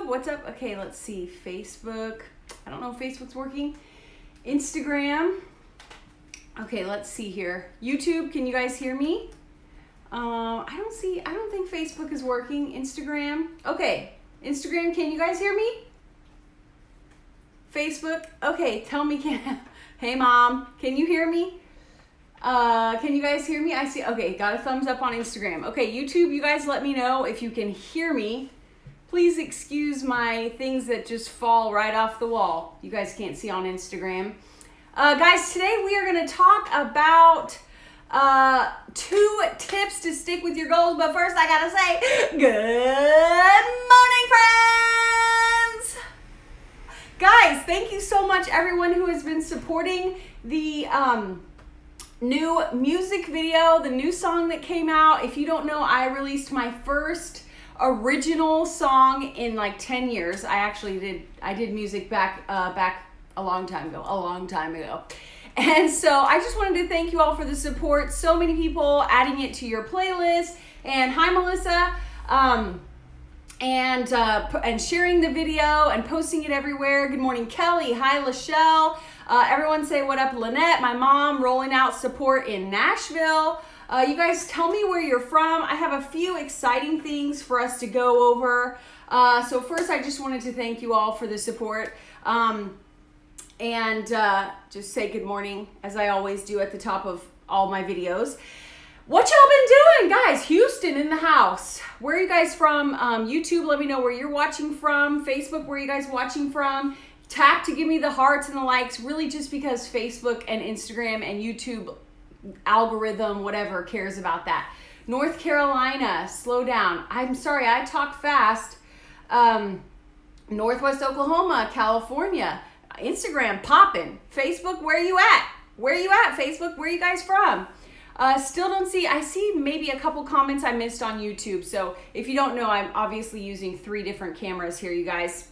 YouTube, what's up? Okay, let's see. Facebook. I don't know if Facebook's working. Instagram. Okay, let's see here. YouTube, can you guys hear me? I don't think Facebook is working. Instagram. Okay, Instagram, can you guys hear me? Facebook. Okay, tell me, hey mom, can you hear me? Can you guys hear me? I see. Okay, got a thumbs up on Instagram. Okay, YouTube, you guys let me know if you can hear me. Please excuse my things that just fall right off the wall. You guys can't see on Instagram. Guys, today we are going to talk about 2 tips to stick with your goals. But first, I got to say, good morning, friends! Guys, thank you so much, everyone who has been supporting the new music video, the new song that came out. If you don't know, I released my first original song in like 10 years. I did music back a long time ago. And so I just wanted to thank you all for the support. So many people adding it to your playlist. And hi, Melissa. And sharing the video and posting it everywhere. Good morning, Kelly. Hi, Lachelle. Everyone say what up, Lynette. My mom rolling out support in Nashville. You guys tell me where you're from. I have a few exciting things for us to go over. So first, I just wanted to thank you all for the support. And just say good morning, as I always do at the top of all my videos. What y'all been doing, guys? Houston in the house. Where are you guys from? YouTube, let me know where you're watching from. Facebook, where are you guys watching from? Tap to give me the hearts and the likes, really just because Facebook and Instagram and YouTube algorithm, whatever, cares about that. North Carolina, slow down. I'm sorry, I talk fast. Northwest Oklahoma, California. Instagram popping. Facebook, where are you at? Where are you at, Facebook? Where are you guys from? Still don't see, I see maybe a couple comments I missed on YouTube. So if you don't know, I'm obviously using 3 different cameras here, you guys.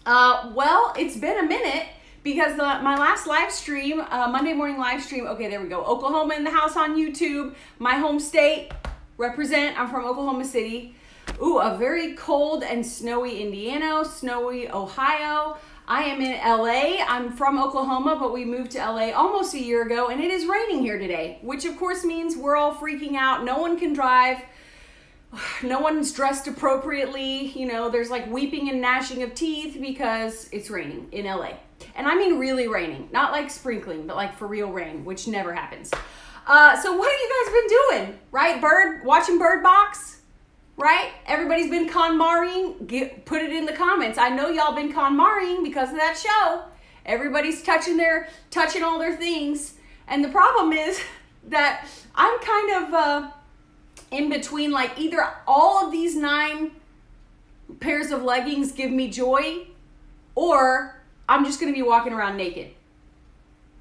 Well, it's been a minute because my last live stream, Monday morning live stream, okay, there we go. Oklahoma in the house on YouTube, my home state, represent, I'm from Oklahoma City. Ooh, a very cold and snowy Indiana, snowy Ohio. I am in LA. I'm from Oklahoma, but we moved to LA almost a year ago, and it is raining here today, which of course means we're all freaking out. No one can drive. No one's dressed appropriately. You know, there's like weeping and gnashing of teeth because it's raining in LA. And I mean really raining, not like sprinkling, but like for real rain, which never happens. So what have you guys been doing, right? Watching Birdbox? Right? Everybody's been KonMariing. Put it in the comments. I know y'all been KonMariing because of that show. Everybody's touching all their things. And the problem is that I'm kind of in between, like either all of these 9 pairs of leggings give me joy, or I'm just going to be walking around naked.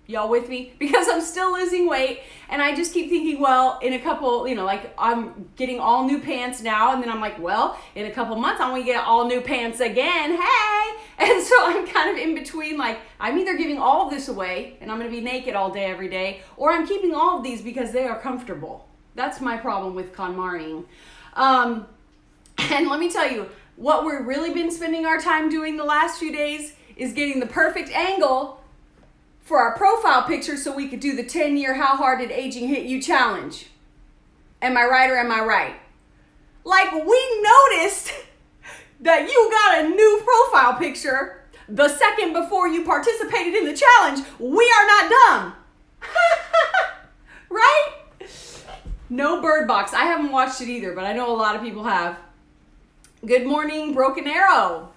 Y'all with me? Because I'm still losing weight, and I just keep thinking, well, in a couple, you know, like I'm getting all new pants now, and then I'm like, well, in a couple months I'm gonna get all new pants again, hey! And so I'm kind of in between, like I'm either giving all of this away, and I'm gonna be naked all day, every day, or I'm keeping all of these because they are comfortable. That's my problem with KonMariing. And let me tell you, what we've really been spending our time doing the last few days is getting the perfect angle for our profile picture so we could do the 10-year How Hard Did Aging Hit You challenge. Am I right or am I right? Like, we noticed that you got a new profile picture the second before you participated in the challenge. We are not dumb. Right? No Birdbox. I haven't watched it either, but I know a lot of people have. Good morning, Broken Arrow.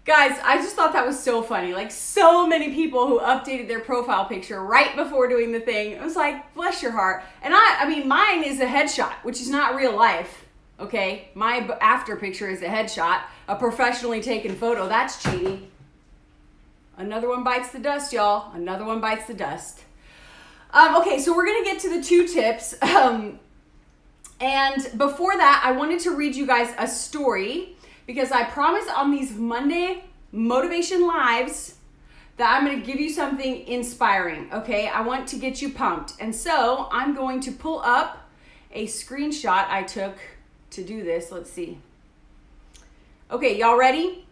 Guys, I just thought that was so funny. Like, so many people who updated their profile picture right before doing the thing. It was like, bless your heart. And I mean, mine is a headshot, which is not real life, okay? My after picture is a headshot, a professionally taken photo. That's cheating. Another one bites the dust, y'all. Another one bites the dust. Okay, so we're going to get to the 2 tips. And before that, I wanted to read you guys a story, because I promise on these Monday Motivation Lives that I'm going to give you something inspiring, okay? I want to get you pumped. And so I'm going to pull up a screenshot I took to do this. Let's see. Okay, y'all ready?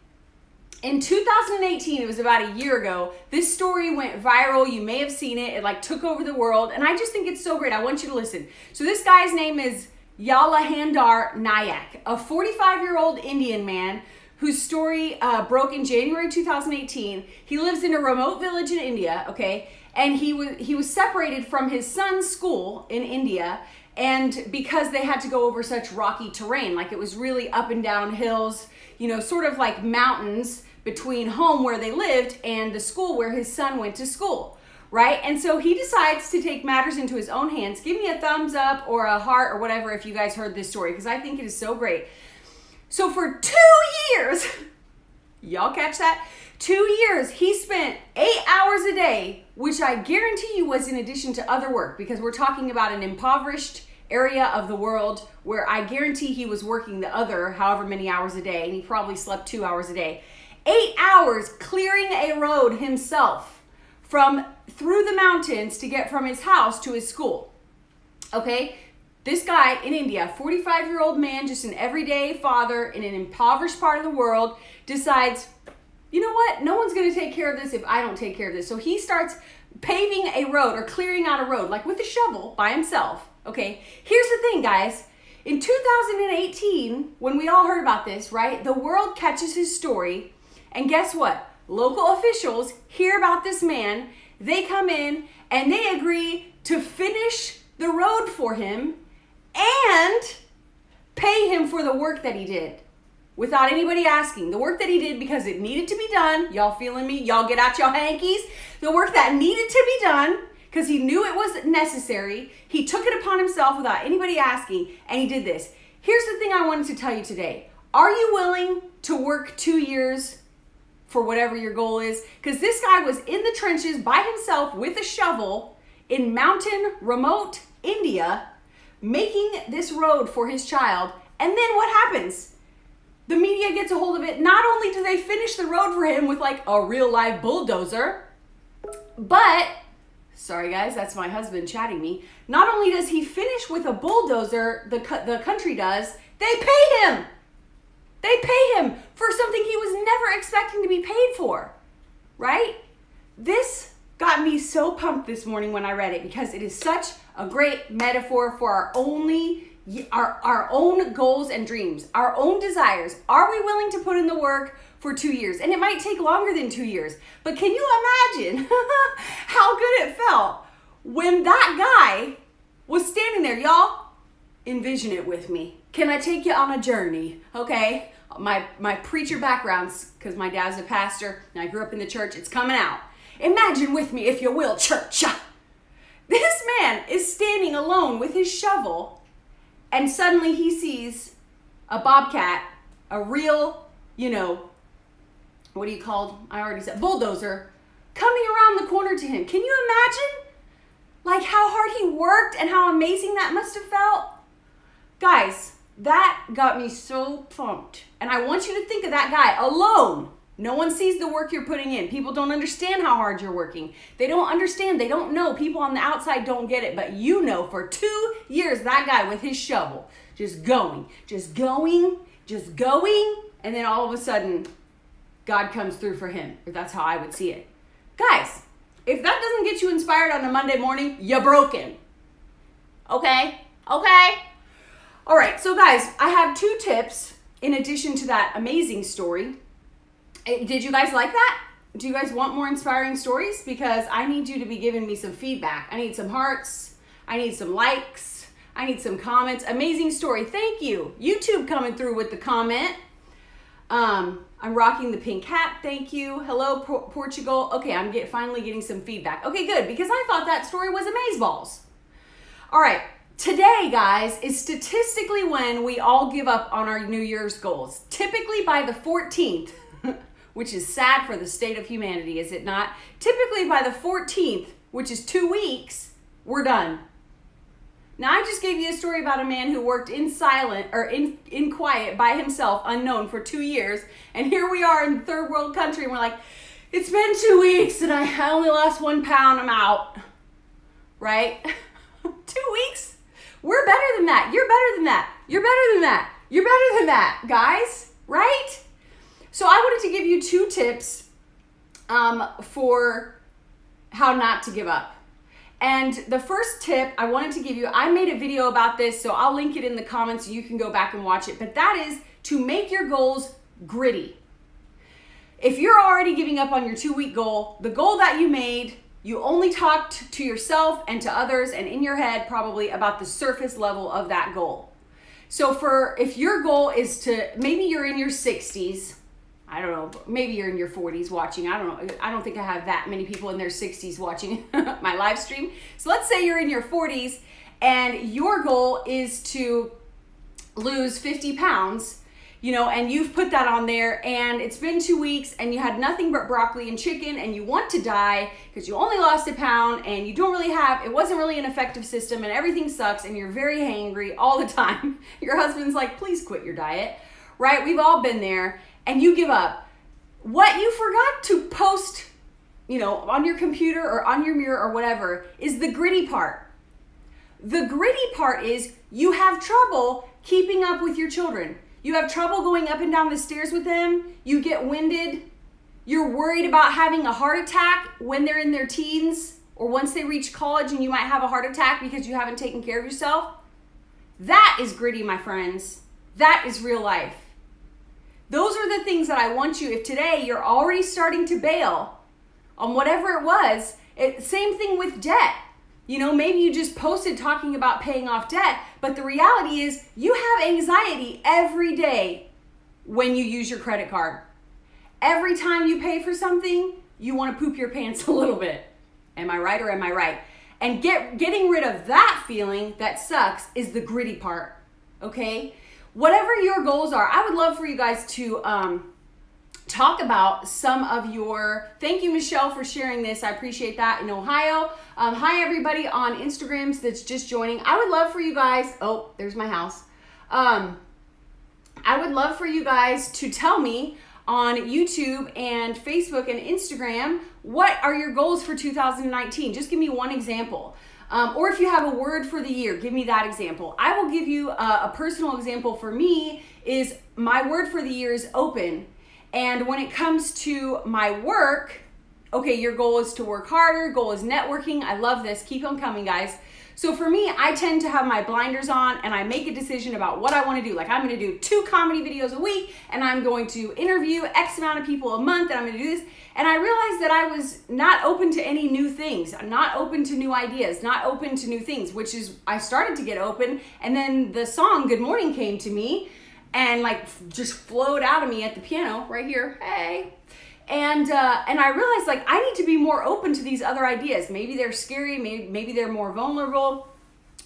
In 2018, it was about a year ago, this story went viral. You may have seen it. It like took over the world. And I just think it's so great. I want you to listen. So this guy's name is Yalahandar Nayak, a 45-year-old Indian man whose story broke in January 2018. He lives in a remote village in India, okay? And he was separated from his son's school in India, and because they had to go over such rocky terrain, like it was really up and down hills, you know, sort of like mountains between home where they lived and the school where his son went to school, right? And so he decides to take matters into his own hands. Give me a thumbs up or a heart or whatever if you guys heard this story, because I think it is so great. So for 2 years, y'all catch that? 2 years, he spent 8 hours a day, which I guarantee you was in addition to other work, because we're talking about an impoverished area of the world where I guarantee he was working the other however many hours a day, and he probably slept 2 hours a day. 8 hours clearing a road himself through the mountains to get from his house to his school. Okay? This guy in India, 45-year-old man, just an everyday father in an impoverished part of the world, decides, you know what? No one's going to take care of this if I don't take care of this. So he starts paving a road or clearing out a road, like with a shovel by himself. Okay? Here's the thing, guys. In 2018, when we all heard about this, right, the world catches his story. And guess what? Local officials hear about this man. They come in and they agree to finish the road for him and pay him for the work that he did without anybody asking. The work that he did because it needed to be done. Y'all feeling me? Y'all get out your hankies. The work that needed to be done because he knew it was necessary. He took it upon himself without anybody asking, and he did this. Here's the thing I wanted to tell you today. Are you willing to work 2 years for whatever your goal is? Because this guy was in the trenches by himself with a shovel in mountain, remote India, making this road for his child. And then what happens? The media gets a hold of it. Not only do they finish the road for him with like a real live bulldozer, but, sorry guys, that's my husband chatting me. Not only does he finish with a bulldozer, the country does, they pay him. They pay him for something he was never expecting to be paid for, right? This got me so pumped this morning when I read it because it is such a great metaphor for our own goals and dreams, our own desires. Are we willing to put in the work for 2 years? And it might take longer than 2 years, but can you imagine how good it felt when that guy was standing there? Y'all, envision it with me. Can I take you on a journey? Okay. My preacher backgrounds, because my dad's a pastor and I grew up in the church, it's coming out. Imagine with me, if you will, church. This man is standing alone with his shovel, and suddenly he sees a bobcat, a real, what do you call? I already said bulldozer, coming around the corner to him. Can you imagine like how hard he worked and how amazing that must have felt? Guys, that got me so pumped. And I want you to think of that guy alone. No one sees the work you're putting in. People don't understand how hard you're working. They don't understand. They don't know. People on the outside don't get it. But you know, for 2 years, that guy with his shovel, just going. And then all of a sudden, God comes through for him. Or that's how I would see it. Guys, if that doesn't get you inspired on a Monday morning, you're broken. Okay? All right, so guys, I have 2 tips in addition to that amazing story. Did you guys like that? Do you guys want more inspiring stories? Because I need you to be giving me some feedback. I need some hearts. I need some likes. I need some comments. Amazing story. Thank you. YouTube coming through with the comment. I'm rocking the pink hat. Thank you. Hello, Portugal. Okay, I'm finally getting some feedback. Okay, good, because I thought that story was amazeballs. All right. Today, guys, is statistically when we all give up on our New Year's goals. Typically by the 14th, which is sad for the state of humanity, is it not? Typically by the 14th, which is 2 weeks, we're done. Now, I just gave you a story about a man who worked in quiet by himself, unknown, for 2 years. And here we are in third world country, and we're like, it's been 2 weeks and I only lost 1 pound, I'm out. Right? 2 weeks? We're better than that. You're better than that. You're better than that. You're better than that, guys. Right? So I wanted to give you 2 tips for how not to give up. And the first tip I wanted to give you, I made a video about this, so I'll link it in the comments so you can go back and watch it. But that is to make your goals gritty. If you're already giving up on your 2-week goal, the goal that you made, you only talked to yourself and to others and in your head probably about the surface level of that goal. So if your goal is to, maybe you're in your 60s, I don't know, maybe you're in your 40s watching. I don't know. I don't think I have that many people in their 60s watching my live stream. So let's say you're in your 40s and your goal is to lose 50 pounds, and you've put that on there and it's been 2 weeks and you had nothing but broccoli and chicken and you want to die because you only lost a pound and you don't really it wasn't really an effective system and everything sucks and you're very hangry all the time. Your husband's like, please quit your diet, right? We've all been there. And you give up. What you forgot to post, on your computer or on your mirror or whatever is the gritty part. The gritty part is you have trouble keeping up with your children. You have trouble going up and down the stairs with them. You get winded. You're worried about having a heart attack when they're in their teens or once they reach college and you might have a heart attack because you haven't taken care of yourself. That is gritty, my friends. That is real life. Those are the things that I want you, if today you're already starting to bail on whatever it was, same thing with debt. Maybe you just posted talking about paying off debt, but the reality is you have anxiety every day when you use your credit card. Every time you pay for something, you want to poop your pants a little bit. Am I right or am I right? And getting rid of that feeling that sucks is the gritty part, okay? Whatever your goals are, I would love for you guys to talk about some of your, thank you, Michelle, for sharing this. I appreciate that in Ohio. Hi, everybody on Instagrams that's just joining. I would love for you guys, oh, there's my house. I would love for you guys to tell me on YouTube and Facebook and Instagram, what are your goals for 2019? Just give me one example. Or if you have a word for the year, give me that example. I will give you a personal example for me is my word for the year is open. And when it comes to my work, okay, your goal is to work harder, goal is networking. I love this. Keep on coming, guys. So for me, I tend to have my blinders on and I make a decision about what I want to do. Like I'm going to do 2 comedy videos a week and I'm going to interview X amount of people a month and I'm going to do this. And I realized that I was not open to any new things, not open to new ideas, not open to new things, which is, I started to get open. And then the song Good Morning came to me and just flowed out of me at the piano right here. Hey. And I realized I need to be more open to these other ideas. Maybe they're scary, maybe they're more vulnerable.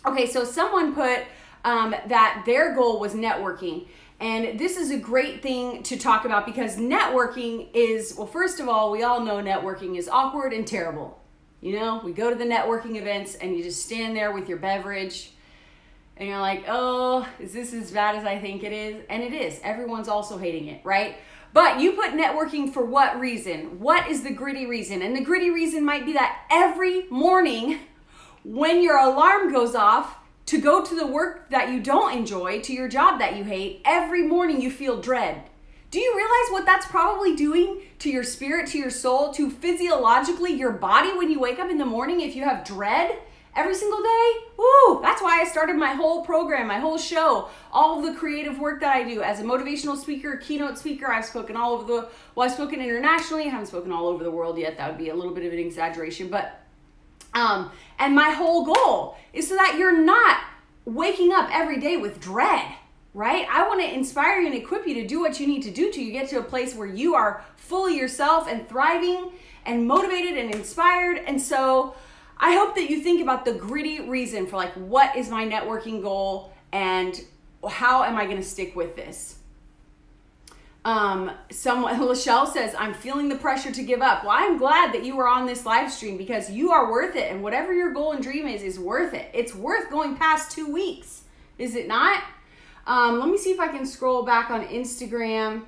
Okay, so someone put that their goal was networking. And this is a great thing to talk about because networking is, well, first of all, we all know networking is awkward and terrible. We go to the networking events and you just stand there with your beverage and you're like, oh, is this as bad as I think it is? And it is. Everyone's also hating it, right? But you put networking for what reason? What is the gritty reason? And the gritty reason might be that every morning when your alarm goes off to go to the work that you don't enjoy, to your job that you hate, every morning you feel dread. Do you realize what that's probably doing to your spirit, to your soul, to physiologically your body when you wake up in the morning if you have dread every single day? Woo! That's why I started my whole program, my whole show, all of the creative work that I do as a motivational speaker, keynote speaker. I've spoken all over I've spoken internationally. I haven't spoken all over the world yet. That would be a little bit of an exaggeration, but and my whole goal is so that you're not waking up every day with dread, right? I want to inspire you and equip you to do what you need to do till you get to a place where you are fully yourself and thriving and motivated and inspired. And so I hope that you think about the gritty reason for what is my networking goal and how am I going to stick with this? Lachelle says, I'm feeling the pressure to give up. Well, I'm glad that you were on this live stream because you are worth it. And whatever your goal and dream is worth it. It's worth going past 2 weeks. Is it not? Let me see if I can scroll back on Instagram.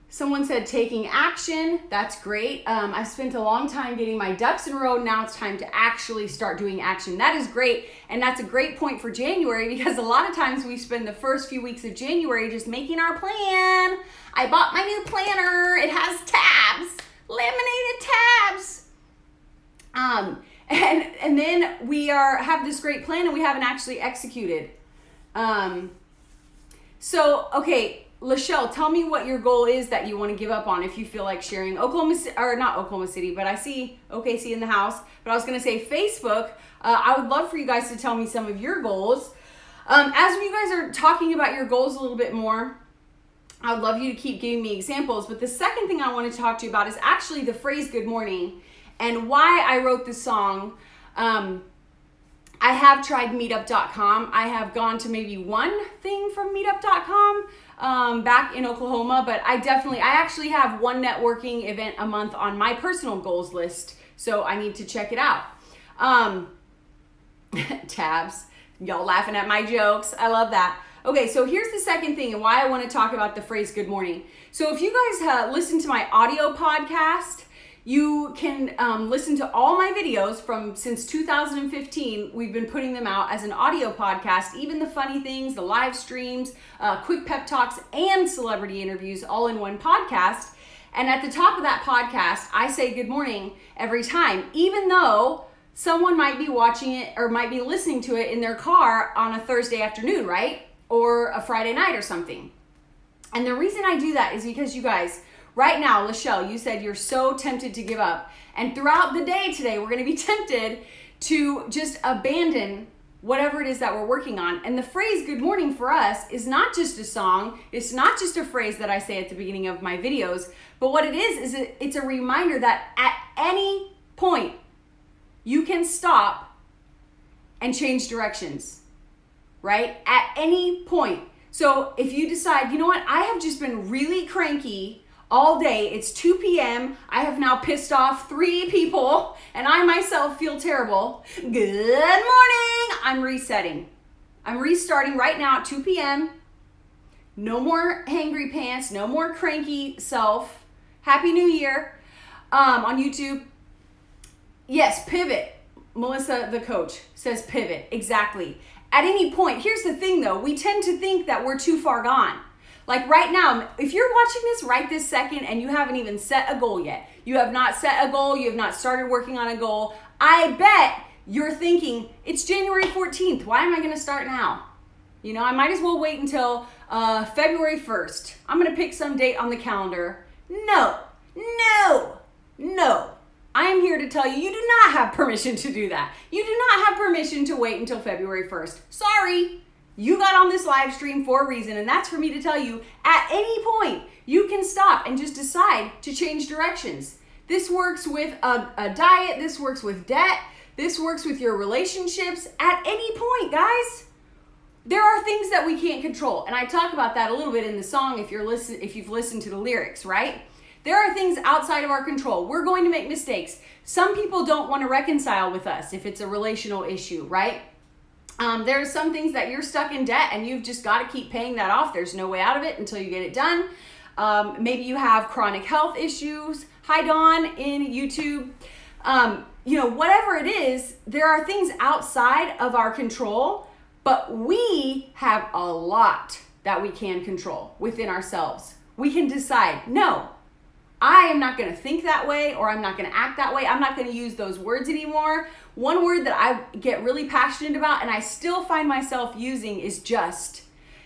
Someone said taking action. That's great. I spent a long time getting my ducks in a row. Now it's time to actually start doing action. That is great. And that's a great point for January, because a lot of times we spend the first few weeks of January just making our plan. I bought my new planner. It has tabs, laminated tabs. And then we have this great plan and we haven't actually executed. Okay. Lachelle, tell me what your goal is that you want to give up on if you feel like sharing. Not Oklahoma City, but I see OKC in the house. But I was going to say Facebook. I would love for you guys to tell me some of your goals. As you guys are talking about your goals a little bit more, I would love you to keep giving me examples. But the second thing I want to talk to you about is actually the phrase good morning and why I wrote this song. I have tried meetup.com. I have gone to maybe one thing from meetup.com back in Oklahoma, but I actually have one networking event a month on my personal goals list, so I need to check it out. Tabs, y'all laughing at my jokes. I love that. Okay, so here's the second thing and why I want to talk about the phrase good morning. So if you guys listen to my audio podcast, you can listen to all my videos since 2015. We've been putting them out as an audio podcast, even the funny things, the live streams, quick pep talks, and celebrity interviews all in one podcast. And at the top of that podcast, I say good morning every time, even though someone might be watching it or might be listening to it in their car on a Thursday afternoon, right? Or a Friday night or something. And the reason I do that is because you guys, right now, Lachelle, you said you're so tempted to give up. And throughout the day today, we're going to be tempted to just abandon whatever it is that we're working on. And the phrase good morning for us is not just a song. It's not just a phrase that I say at the beginning of my videos. But what it is it's a reminder that at any point, you can stop and change directions, right? At any point. So if you decide, you know what, I have just been really cranky all day. It's 2 p.m. I have now pissed off 3 people and I myself feel terrible. Good morning. I'm resetting. I'm restarting right now at 2 p.m. No more hangry pants. No more cranky self. Happy New Year. On YouTube. Yes, pivot. Melissa, the coach, says pivot. Exactly. At any point, here's the thing though. We tend to think that we're too far gone. Like right now, if you're watching this right this second and you haven't even set a goal yet, you have not set a goal, you have not started working on a goal, I bet you're thinking, it's January 14th. Why am I going to start now? You know, I might as well wait until February 1st. I'm going to pick some date on the calendar. No. I am here to tell you, you do not have permission to do that. You do not have permission to wait until February 1st. Sorry. You got on this live stream for a reason, and that's for me to tell you, at any point, you can stop and just decide to change directions. This works with a diet, this works with debt, this works with your relationships. At any point, guys, there are things that we can't control, and I talk about that a little bit in the song if you've listened to the lyrics, right? There are things outside of our control. We're going to make mistakes. Some people don't want to reconcile with us if it's a relational issue, right? There are some things that you're stuck in debt and you've just got to keep paying that off. There's no way out of it until you get it done. Maybe you have chronic health issues. Hi, Dawn in YouTube. Whatever it is, there are things outside of our control, but we have a lot that we can control within ourselves. We can decide, no, I am not going to think that way, or I'm not going to act that way. I'm not going to use those words anymore. One word that I get really passionate about and I still find myself using is just.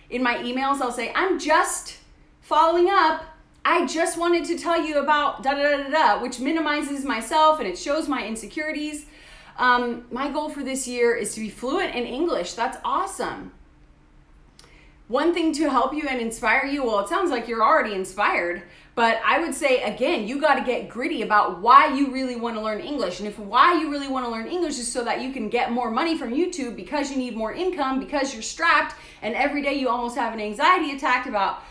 In my emails, I'll say, I'm just following up. I just wanted to tell you about da-da-da-da-da, which minimizes myself and it shows my insecurities. My goal for this year is to be fluent in English. That's awesome. One thing to help you and inspire you, well, it sounds like you're already inspired, but I would say, again, you got to get gritty about why you really want to learn English. And if why you really want to learn English is so that you can get more money from YouTube because you need more income, because you're strapped, and every day you almost have an anxiety attack about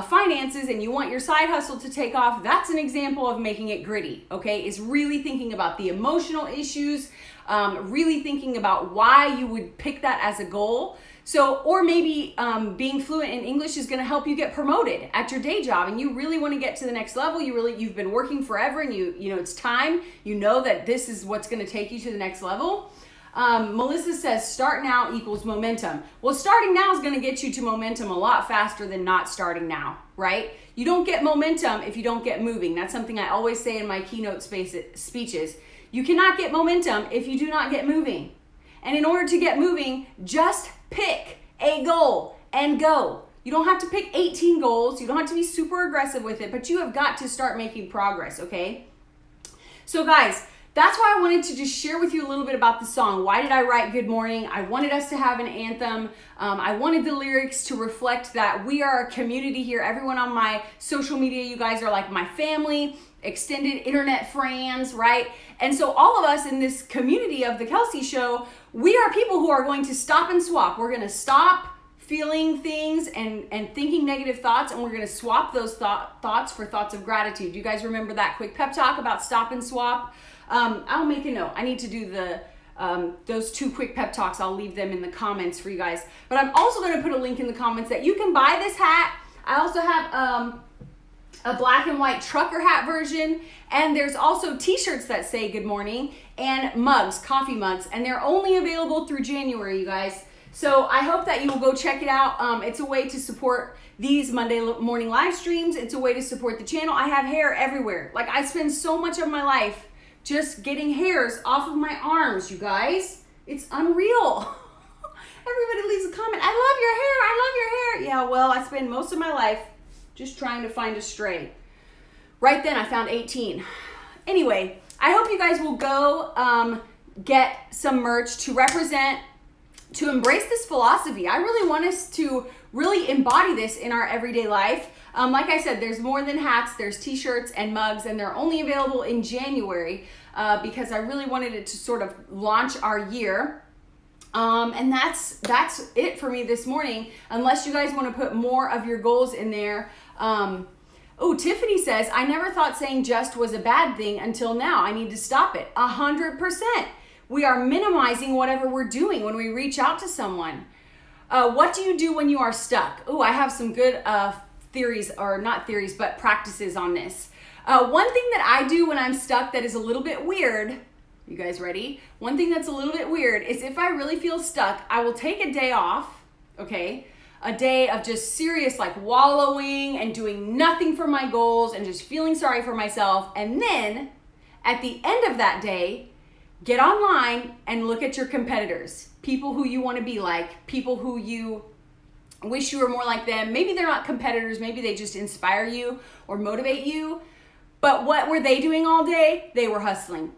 finances and you want your side hustle to take off, that's an example of making it gritty, okay? Is really thinking about the emotional issues, really thinking about why you would pick that as a goal. So, or maybe being fluent in English is going to help you get promoted at your day job, and you really want to get to the next level. You've been working forever, and you know it's time. You know that this is what's going to take you to the next level. Melissa says start now equals momentum. Well, starting now is going to get you to momentum a lot faster than not starting now, right? You don't get momentum if you don't get moving. That's something I always say in my keynote speeches. You cannot get momentum if you do not get moving. And in order to get moving, just pick a goal and go. You don't have to pick 18 goals. You don't have to be super aggressive with it, but you have got to start making progress, okay? So guys, that's why I wanted to just share with you a little bit about the song. Why did I write Good Morning? I wanted us to have an anthem. I wanted the lyrics to reflect that we are a community here. Everyone on my social media, you guys are like my family, extended internet friends, right? And so all of us in this community of the Kelsey Show, we are people who are going to stop and swap. We're going to stop feeling things and thinking negative thoughts, and we're going to swap those thoughts for thoughts of gratitude. You guys remember that quick pep talk about stop and swap? I'll make a note. I need to do those 2 quick pep talks. I'll leave them in the comments for you guys. But I'm also going to put a link in the comments that you can buy this hat. I also have a black and white trucker hat version, and there's also t-shirts that say good morning, and mugs, coffee mugs, and they're only available through January, you guys. So I hope that you will go check it out. It's a way to support these Monday morning live streams. It's a way to support the channel. I have hair everywhere. Like, I spend so much of my life just getting hairs off of my arms, you guys. It's unreal. Everybody leaves a comment, I love your hair, I love your hair. Yeah, well, I spend most of my life just trying to find a stray. Right then, I found 18. Anyway, I hope you guys will go get some merch to represent, to embrace this philosophy. I really want us to really embody this in our everyday life. Like I said, there's more than hats, there's t-shirts and mugs, and they're only available in January because I really wanted it to sort of launch our year. And that's it for me this morning, unless you guys want to put more of your goals in there. Oh, Tiffany says, I never thought saying just was a bad thing until now. I need to stop it. 100%. We are minimizing whatever we're doing when we reach out to someone. What do you do when you are stuck? Oh, I have some good theories, or not theories, but practices on this. One thing that I do when I'm stuck that is a little bit weird, you guys ready? One thing that's a little bit weird is if I really feel stuck, I will take a day off, okay? A day of just serious like wallowing and doing nothing for my goals and just feeling sorry for myself. And then at the end of that day, get online and look at your competitors, people who you want to be like, people who you wish you were more like them. Maybe they're not competitors, maybe they just inspire you or motivate you. But what were they doing all day? They were hustling.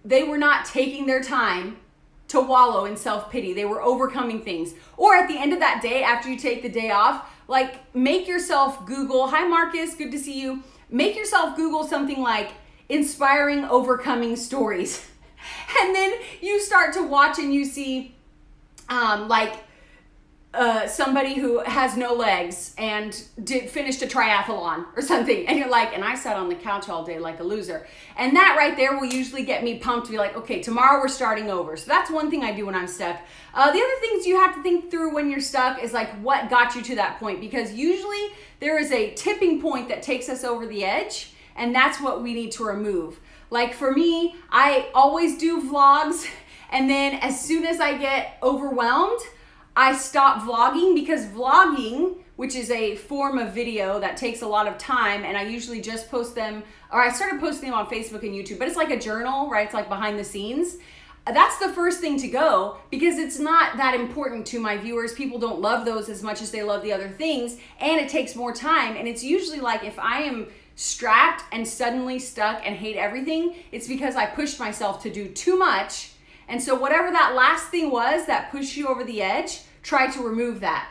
They were not taking their time to wallow in self-pity. They were overcoming things. Or at the end of that day, after you take the day off, like make yourself Google, hi Marcus, good to see you. Make yourself Google something like inspiring overcoming stories. And then you start to watch and you see somebody who has no legs and finished a triathlon or something. And you're like, and I sat on the couch all day like a loser. And that right there will usually get me pumped to be like, okay, tomorrow we're starting over. So that's one thing I do when I'm stuck. The other things you have to think through when you're stuck is like what got you to that point, because usually there is a tipping point that takes us over the edge, and that's what we need to remove. Like for me, I always do vlogs, and then as soon as I get overwhelmed, I stop vlogging, because vlogging, which is a form of video that takes a lot of time, and I usually just post them, or I started posting them on Facebook and YouTube, but it's like a journal, right? It's like behind the scenes. That's the first thing to go, because it's not that important to my viewers. People don't love those as much as they love the other things, and it takes more time. And it's usually like if I am strapped and suddenly stuck and hate everything, it's because I pushed myself to do too much. And so whatever that last thing was that pushed you over the edge, try to remove that.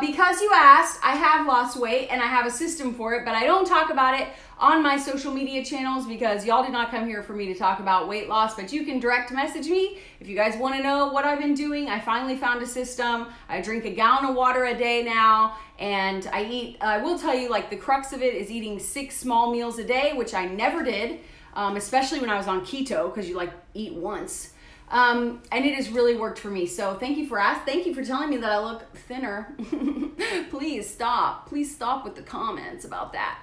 Because you asked, I have lost weight and I have a system for it, but I don't talk about it on my social media channels because y'all did not come here for me to talk about weight loss, but you can direct message me if you guys want to know what I've been doing. I finally found a system. I drink a gallon of water a day now, and I eat, I will tell you, like the crux of it is eating 6 small meals a day, which I never did, especially when I was on keto, because you like eat once. And it has really worked for me. So thank you for telling me that I look thinner. Please stop with the comments about that.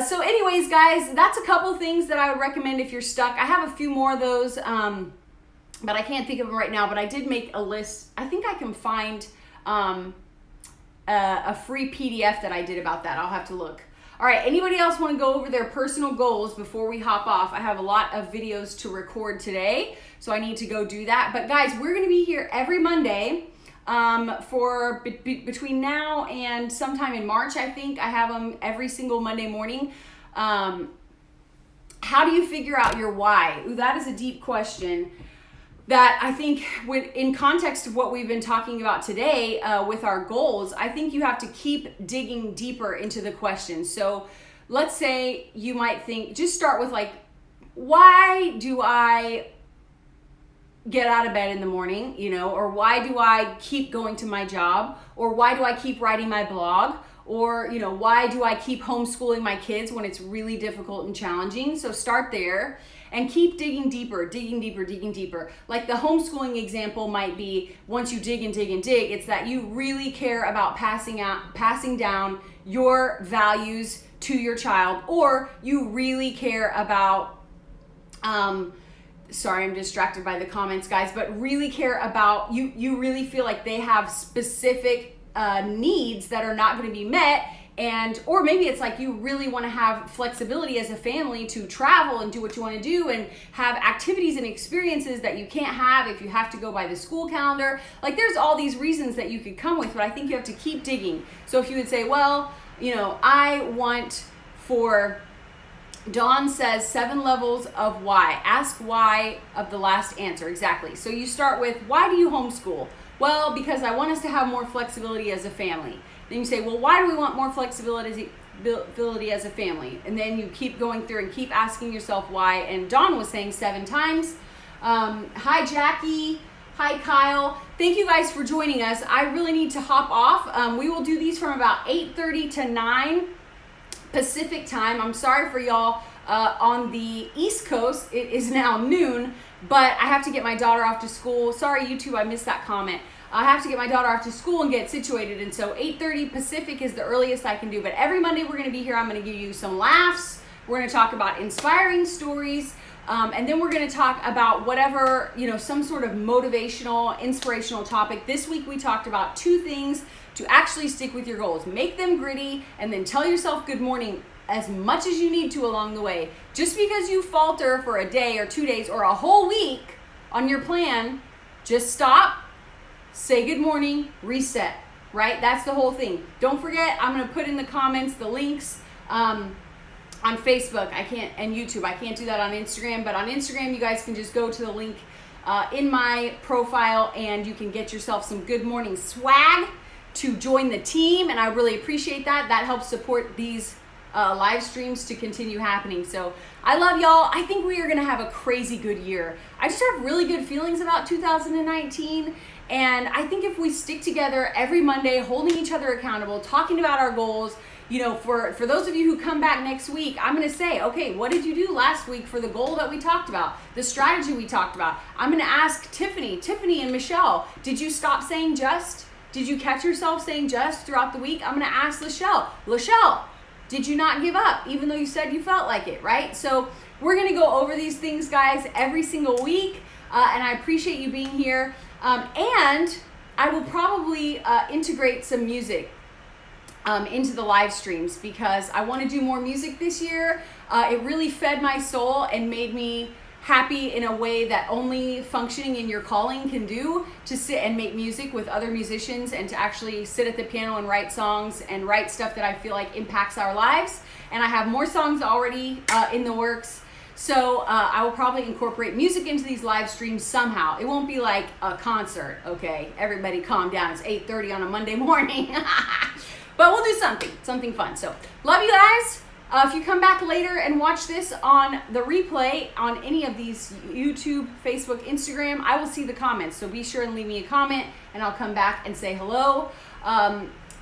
So anyways, guys, that's a couple things that I would recommend if you're stuck. I have a few more of those, but I can't think of them right now, but I did make a list. I think I can find a free PDF that I did about that. I'll have to look. All right, anybody else want to go over their personal goals before we hop off? I have a lot of videos to record today, so I need to go do that. But guys, we're going to be here every Monday for between now and sometime in March, I think. I have them every single Monday morning. How do you figure out your why? Ooh, that is a deep question that I think in context of what we've been talking about today with our goals, I think you have to keep digging deeper into the question. So let's say you might think, just start with like, why do I get out of bed in the morning, or why do I keep going to my job, or why do I keep writing my blog, or why do I keep homeschooling my kids when it's really difficult and challenging? So start there and keep digging deeper. Like the homeschooling example might be, once you dig and dig and dig, it's that you really care about passing down your values to your child, or you really care about sorry, I'm distracted by the comments, guys, but really care about, you really feel like they have specific needs that are not going to be met, or maybe it's like you really want to have flexibility as a family to travel and do what you want to do and have activities and experiences that you can't have if you have to go by the school calendar. Like there's all these reasons that you could come with, but I think you have to keep digging. So if you would say, well, I want for... Dawn says 7 levels of why. Ask why of the last answer. Exactly. So you start with, why do you homeschool? Well, because I want us to have more flexibility as a family. Then you say, well, why do we want more flexibility as a family? And then you keep going through and keep asking yourself why. And Dawn was saying 7 times. Hi, Jackie. Hi, Kyle. Thank you guys for joining us. I really need to hop off. We will do these from about 8:30 to 9 Pacific time. I'm sorry for y'all on the East Coast. It is now noon, but I have to get my daughter off to school. Sorry, YouTube, I missed that comment. I have to get my daughter off to school and get situated, and so 8:30 Pacific is the earliest I can do. But every Monday we're going to be here. I'm going to give you some laughs. We're going to talk about inspiring stories, and then we're going to talk about whatever, some sort of motivational, inspirational topic. This week we talked about 2 things to actually stick with your goals. Make them gritty, and then tell yourself good morning as much as you need to along the way. Just because you falter for a day or 2 days or a whole week on your plan, just stop, say good morning, reset, right? That's the whole thing. Don't forget, I'm going to put in the comments the links on Facebook. And YouTube. I can't do that on Instagram, but on Instagram, you guys can just go to the link in my profile and you can get yourself some good morning swag to join the team, and I really appreciate that. That helps support these live streams to continue happening. So I love y'all. I think we are going to have a crazy good year. I just have really good feelings about 2019, and I think if we stick together every Monday, holding each other accountable, talking about our goals, for those of you who come back next week, I'm going to say, okay, what did you do last week for the goal that we talked about, the strategy we talked about? I'm going to ask Tiffany and Michelle, did you stop saying just? Did you catch yourself saying just throughout the week? I'm going to ask Lachelle, did you not give up even though you said you felt like it, right? So we're going to go over these things, guys, every single week, and I appreciate you being here. And I will probably integrate some music into the live streams because I want to do more music this year. It really fed my soul and made me happy in a way that only functioning in your calling can do, to sit and make music with other musicians and to actually sit at the piano and write songs and write stuff that I feel like impacts our lives. And I have more songs already in the works. So I will probably incorporate music into these live streams somehow. It won't be like a concert, okay? Everybody calm down. It's 8:30 on a Monday morning. But we'll do something fun. So love you guys. If you come back later and watch this on the replay on any of these YouTube, Facebook, Instagram, I will see the comments. So be sure and leave me a comment and I'll come back and say hello.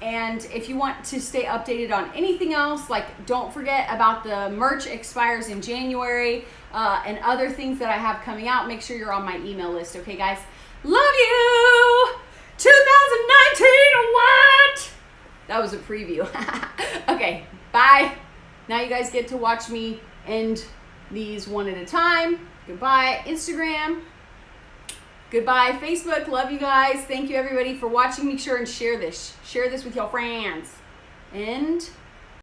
And if you want to stay updated on anything else, like don't forget about the merch expires in January and other things that I have coming out. Make sure you're on my email list. Okay, guys? Love you! 2019, what? That was a preview. Okay, bye. Now you guys get to watch me end these one at a time. Goodbye, Instagram. Goodbye, Facebook. Love you guys. Thank you, everybody, for watching. Make sure and share this. Share this with your friends. And